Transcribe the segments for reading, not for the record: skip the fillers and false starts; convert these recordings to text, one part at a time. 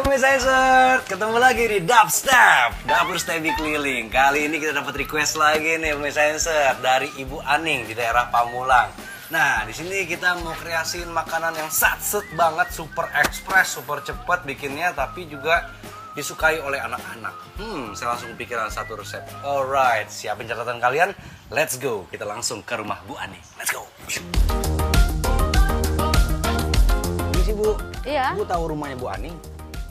Pemirsa, ketemu lagi di Dubstep, Dapur Stebi Keliling. Kali ini kita dapat request lagi nih pemirsa dari Ibu Aning di daerah Pamulang. Nah, di sini kita mau kreasiin makanan yang satset banget, super ekspres, super cepat bikinnya, tapi juga disukai oleh anak-anak. Saya langsung pikiran satu resep. Alright, siapin catatan kalian. Let's go. Kita langsung ke rumah Bu Aning. Let's go. Ini sih Bu. Iya. Bu tahu rumahnya Bu Aning?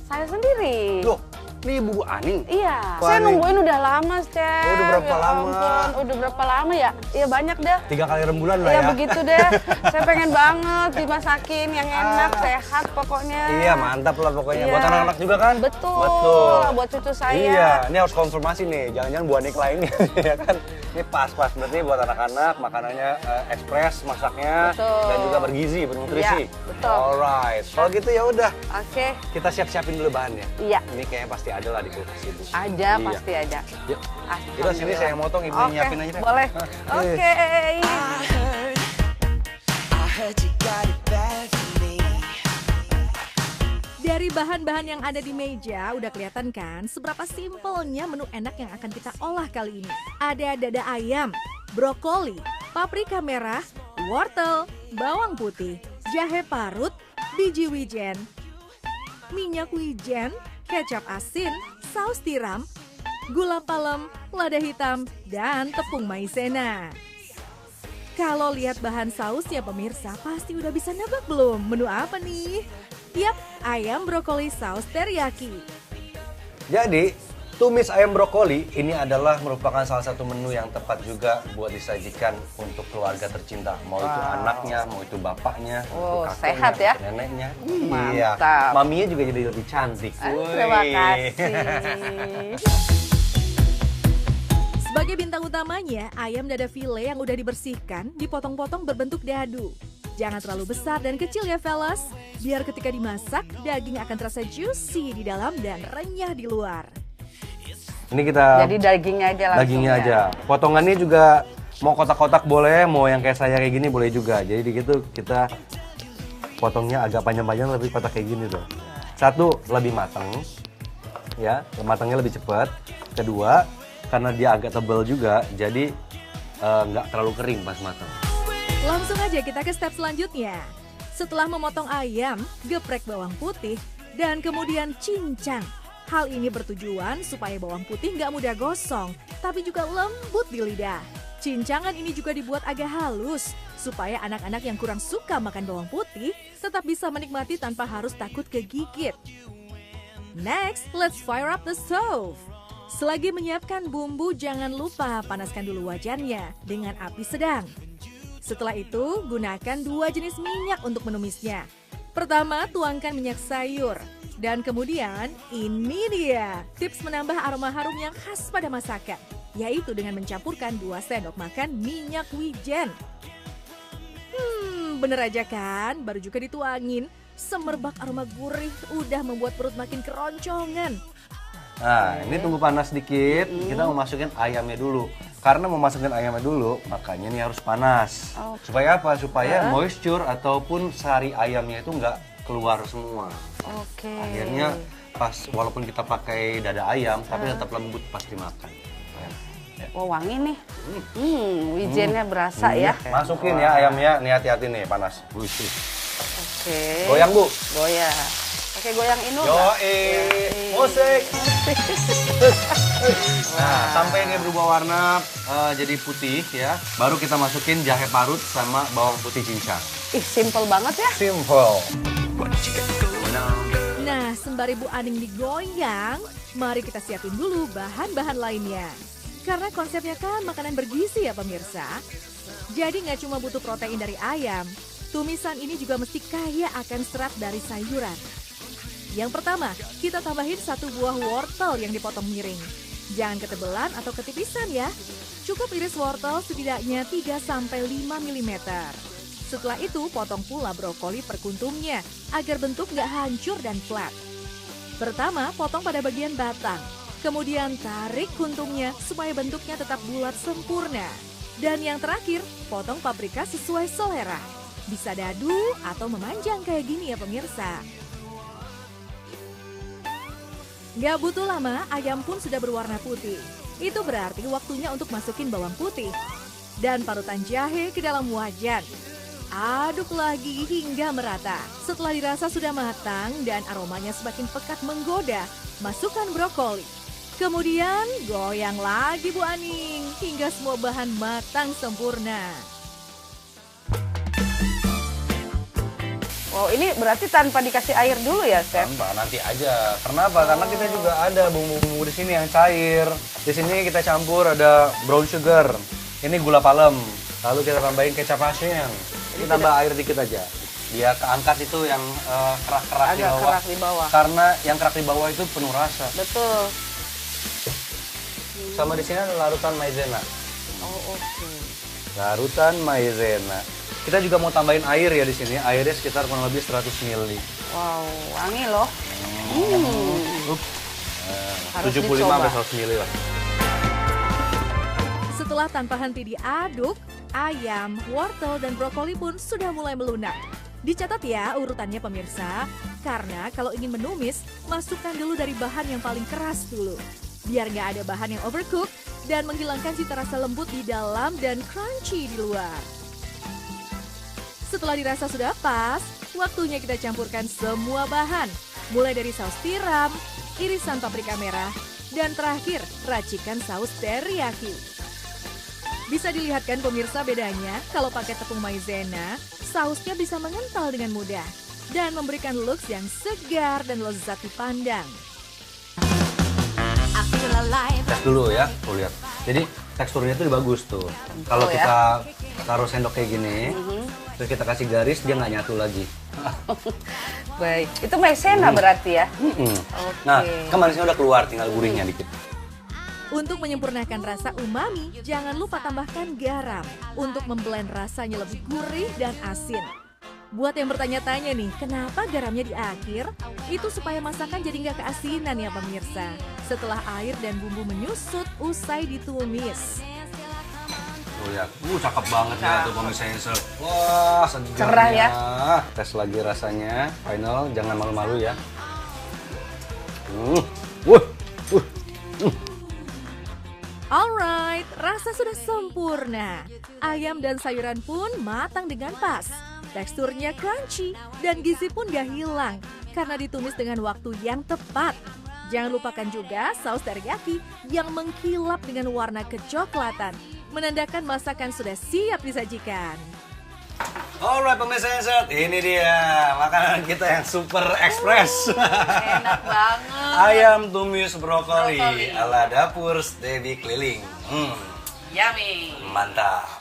Saya sendiri. Loh, ini Ibu Aning? Iya. Bu Saya Aning. nungguin udah lama, Cek. Oh, udah berapa lama? Ampun, udah berapa lama ya? Iya banyak deh. 3 kali rembulan lah Iya ya. begitu deh. Saya pengen banget dimasakin yang enak, sehat pokoknya. Iya, mantap lah pokoknya. Iya. Buat anak-anak juga kan? Betul. Betul. Buat cucu saya. Iya, ini harus konfirmasi nih. Jangan-jangan Bu Aning lainnya ya kan? Ini pas-pas berarti buat anak-anak, makanannya ekspres, masaknya Betul. dan juga bergizi, bernutrisi. Iya, betul. Alright. Kalau gitu ya udah, Oke. kita siap-siapin dulu bahannya. Iya. Ini kayaknya pasti ada lah di kulkas Ibu. Ada, Iya. pasti ada. Yuk. Udah sini saya yang motong, Ibu yang nyiapin aja deh. Boleh. Oke. Dari bahan-bahan yang ada di meja, udah kelihatan kan seberapa simpelnya menu enak yang akan kita olah kali ini. Ada dada ayam, brokoli, paprika merah, wortel, bawang putih, jahe parut, biji wijen, minyak wijen, kecap asin, saus tiram, gula palem, lada hitam, dan tepung maizena. Kalau lihat bahan sausnya pemirsa, pasti udah bisa nebak belum menu apa nih? Yap, ayam brokoli saus teriyaki. Jadi, tumis ayam brokoli ini adalah merupakan salah satu menu yang tepat juga buat disajikan untuk keluarga tercinta. Mau itu anaknya, mau itu bapaknya, Oh, itu kakeknya, sehat ya? atau neneknya. Mantap. Iya, maminya juga jadi lebih cantik. Terima Wih. kasih. Sebagai bintang utamanya, ayam dada file yang udah dibersihkan dipotong-potong berbentuk dadu. Jangan terlalu besar dan kecil ya fellas, biar ketika dimasak, daging akan terasa juicy di dalam dan renyah di luar. Ini kita Jadi dagingnya aja langsung. dagingnya ya? aja. Potongannya juga mau kotak-kotak boleh, mau yang kayak saya kayak gini boleh juga. Jadi gitu kita potongnya agak panjang-panjang tapi kotak kayak gini tuh. Satu, lebih matang. Ya, matangnya lebih cepat. Kedua, karena dia agak tebal juga, jadi nggak terlalu kering pas matang. Langsung aja kita ke step selanjutnya. Setelah memotong ayam, geprek bawang putih, dan kemudian cincang. Hal ini bertujuan supaya bawang putih nggak mudah gosong, tapi juga lembut di lidah. Cincangan ini juga dibuat agak halus, supaya anak-anak yang kurang suka makan bawang putih tetap bisa menikmati tanpa harus takut kegigit. Next, let's fire up the stove. Selagi menyiapkan bumbu, jangan lupa panaskan dulu wajannya dengan api sedang. Setelah itu, gunakan 2 jenis minyak untuk menumisnya. Pertama, tuangkan minyak sayur. Dan kemudian, ini dia tips menambah aroma harum yang khas pada masakan, yaitu dengan mencampurkan 2 sendok makan minyak wijen. Bener aja kan? Baru juga dituangin, semerbak aroma gurih udah membuat perut makin keroncongan. Nah, ini tunggu panas dikit, kita mau masukin ayamnya dulu. Karena mau masukin ayamnya dulu, makanya ini harus panas. Supaya apa? Supaya moisture ataupun sari ayamnya itu nggak keluar semua. Oke. Akhirnya pas walaupun kita pakai dada ayam, tapi tetap lembut pas dimakan. Wah, wangi nih. Wijennya berasa ya. Masukin ya ayamnya, nih hati-hati nih panas. Wih, Oke. goyang Bu. Goyang. Pakai goyang inu Yoi, musik. Nah, sampai dia berubah warna jadi putih ya, baru kita masukin jahe parut sama bawang putih cincang. Ih, simple banget ya. Simple. Nah, sembari Bu Aning digoyang, mari kita siapin dulu bahan-bahan lainnya. Karena konsepnya kan makanan bergizi ya pemirsa. Jadi nggak cuma butuh protein dari ayam, tumisan ini juga mesti kaya akan serat dari sayuran. Yang pertama, kita tambahin 1 buah wortel yang dipotong miring. Jangan ketebelan atau ketipisan ya. Cukup iris wortel setidaknya 3-5 mm. Setelah itu, potong pula brokoli per kuntumnya agar bentuk nggak hancur dan flat. Pertama, potong pada bagian batang. Kemudian tarik kuntumnya supaya bentuknya tetap bulat sempurna. Dan yang terakhir, potong paprika sesuai selera. Bisa dadu atau memanjang kayak gini ya pemirsa. Gak butuh lama, ayam pun sudah berwarna putih. Itu berarti waktunya untuk masukin bawang putih dan parutan jahe ke dalam wajan. Aduk lagi hingga merata. Setelah dirasa sudah matang dan aromanya semakin pekat menggoda, masukkan brokoli. Kemudian goyang lagi Bu Aning hingga semua bahan matang sempurna. Oh, ini berarti tanpa dikasih air dulu ya, Chef? Tambah nanti aja. Kenapa? Karena kita juga ada bumbu-bumbu di sini yang cair. Di sini kita campur ada brown sugar. Ini gula palem. Lalu kita tambahin kecap asin. Kita tambah air dikit aja. Dia keangkat itu yang kerak-kerak di Agak bawah. kerak di bawah. Karena yang kerak di bawah itu penuh rasa. Betul. Sama di sini ada larutan maizena. Oh, oke. Larutan maizena. Kita juga mau tambahin air ya di sini. Airnya sekitar kurang lebih 100 ml. Wow, wangi loh. Harus 75 dicoba. sampai 100 ml lah. Setelah tanpa henti diaduk, ayam, wortel, dan brokoli pun sudah mulai melunak. Dicatat ya urutannya pemirsa, karena kalau ingin menumis, masukkan dulu dari bahan yang paling keras dulu. Biar nggak ada bahan yang overcook dan menghilangkan cita rasa lembut di dalam dan crunchy di luar. Setelah dirasa sudah pas, waktunya kita campurkan semua bahan. Mulai dari saus tiram, irisan paprika merah, dan terakhir racikan saus teriyaki. Bisa dilihatkan pemirsa bedanya kalau pakai tepung maizena, sausnya bisa mengental dengan mudah dan memberikan looks yang segar dan lezat dipandang. Tes dulu ya, tuh lihat. Jadi teksturnya tuh bagus tuh. Kalau ya. kita taruh sendok kayak gini, terus kita kasih garis, dia nggak nyatu lagi. Baik, itu maizena berarti ya? Mm-mm. Oke. Nah, kan manisnya udah keluar, tinggal gurihnya dikit. Untuk menyempurnakan rasa umami, jangan lupa tambahkan garam untuk memblend rasanya lebih gurih dan asin. Buat yang bertanya-tanya nih, kenapa garamnya di akhir? Itu supaya masakan jadi nggak keasinan ya pemirsa. Setelah air dan bumbu menyusut usai ditumis. Tuh lihat, cakep banget ya tuh pemirsa yang serve. Wah, segarnya. Cerah ya. Tes lagi rasanya, final, jangan malu-malu ya. Wuh. Alright, rasa sudah sempurna. Ayam dan sayuran pun matang dengan pas. Teksturnya crunchy dan gizi pun gak hilang karena ditumis dengan waktu yang tepat. Jangan lupakan juga saus teriyaki yang mengkilap dengan warna kecoklatan, menandakan masakan sudah siap disajikan. Alright pemirsa yang set, ini dia makanan kita yang super express. Enak banget. Ayam tumis brokoli ala dapur Stevi Keliling. Yummy. Mantap.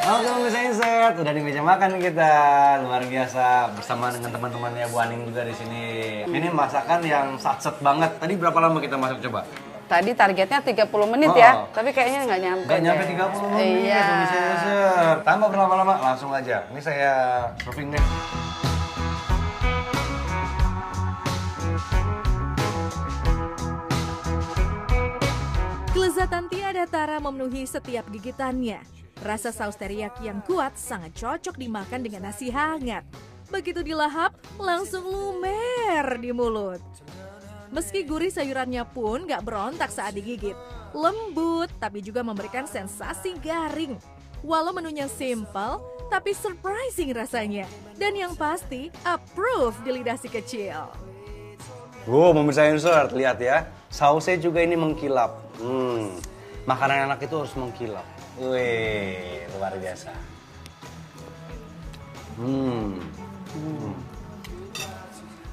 Oke pemirsa Inset, udah di meja makan kita luar biasa bersama dengan teman-temannya Bu Aning juga di sini. Ini masakan yang satset banget. Tadi berapa lama kita masak coba? Tadi targetnya 30 menit ya, tapi kayaknya nggak nyampe. Nggak nyampe deh. 30 menit Iya. pemirsa Inset. Tambah berlama-lama langsung aja. Ini saya serving deh. Kelezatan tiada tara memenuhi setiap gigitannya. Rasa saus teriyaki yang kuat sangat cocok dimakan dengan nasi hangat. Begitu dilahap, langsung lumer di mulut. Meski gurih sayurannya pun gak berontak saat digigit. Lembut, tapi juga memberikan sensasi garing. Walau menunya simple, tapi surprising rasanya. Dan yang pasti, approve di lidah si kecil. Pemirsa Insert, lihat ya. Sausnya juga ini mengkilap. Makanan enak itu harus mengkilap. Wih, luar biasa.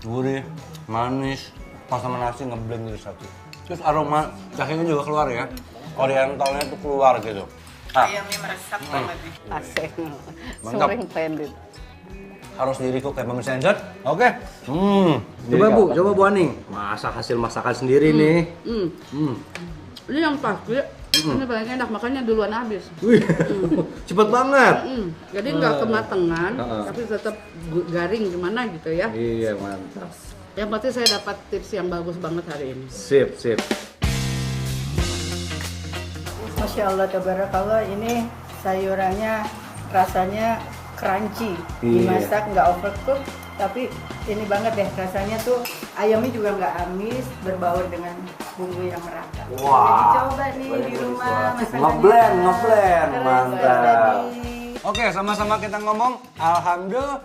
Gurih, manis, pas sama nasi ngeblend jadi satu. Terus aroma jahenya juga keluar ya. Orientalnya tuh keluar gitu. Ayamnya meresap banget nih. Asik. Mantap. Suring blended. Harus di recook kayak pemirsa Insert. Oke. Coba Bu, coba Bu Aning. Masak hasil masakan sendiri nih. Ini yang pasti, ini paling enak, makanya duluan habis. Wih, cepet banget. Jadi nggak kematangan, tapi tetap garing gimana gitu ya. Iya, mantap. Yang pasti saya dapat tips yang bagus banget hari ini. Sip, sip. Masya Allah, tabarakallah, ini sayurannya rasanya crunchy, dimasak nggak overcook, tapi ini banget deh rasanya tuh, ayamnya juga nggak amis, berbaur dengan bumbu yang merata. Wah. Jadi coba nih di rumah masakannya. Ngeblend, Terus, mantap. tadi. Oke, sama-sama kita ngomong Alhamdulillah.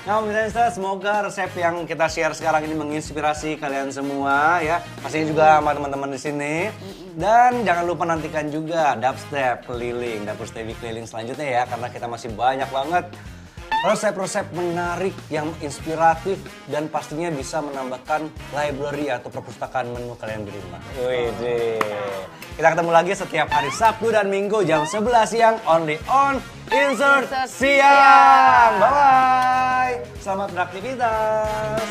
Nah, pemirsa, semoga resep yang kita share sekarang ini menginspirasi kalian semua ya. Pastinya juga sama teman-teman di sini. Dan jangan lupa nantikan juga Dubstep keliling, Dapur Stevi keliling selanjutnya ya, karena kita masih banyak banget resep-resep menarik yang inspiratif dan pastinya bisa menambahkan library atau perpustakaan menu kalian di rumah. Wih, kita ketemu lagi setiap hari Sabtu dan Minggu jam 11 siang only on Insert Siang. Bye-bye. Selamat beraktivitas.